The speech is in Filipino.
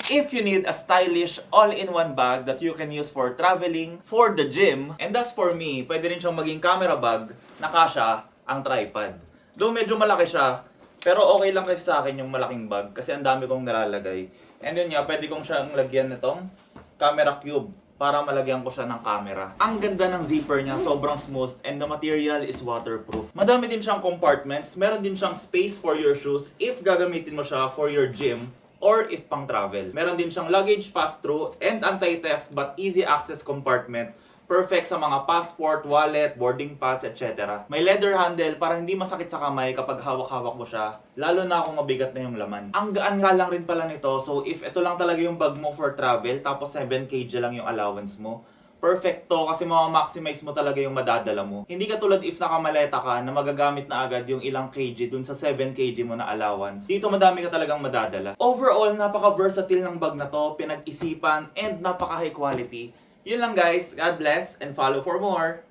If you need a stylish all-in-one bag that you can use for traveling, for the gym, and thus for me, pwede rin siyang maging camera bag na kasya ang tripod. Though medyo malaki siya, pero okay lang kasi sa akin yung malaking bag kasi ang dami kong nalalagay. And yun nga, pwede kong siyang lagyan nitong camera cube para malagyan ko siya ng camera. Ang ganda ng zipper niya, sobrang smooth, and the material is waterproof. Madami din siyang compartments, meron din siyang space for your shoes if gagamitin mo siya for your gym or if pang travel. Meron din siyang luggage pass-through and anti-theft but easy access compartment. Perfect sa mga passport, wallet, boarding pass, etc. May leather handle para hindi masakit sa kamay kapag hawak-hawak mo siya, lalo na kung mabigat na yung laman. Ang gaan nga lang rin pala nito, so if ito lang talaga yung bag mo for travel, tapos 7 kg lang yung allowance mo, perfect to kasi ma-maximize mo talaga yung madadala mo. Hindi katulad if nakamaleta ka na magagamit na agad yung ilang kg dun sa 7 kg mo na allowance. Dito madami ka talagang madadala. Overall, napaka-versatile ng bag na to, pinag-isipan, and napaka-high quality. Yun lang guys, God bless and follow for more!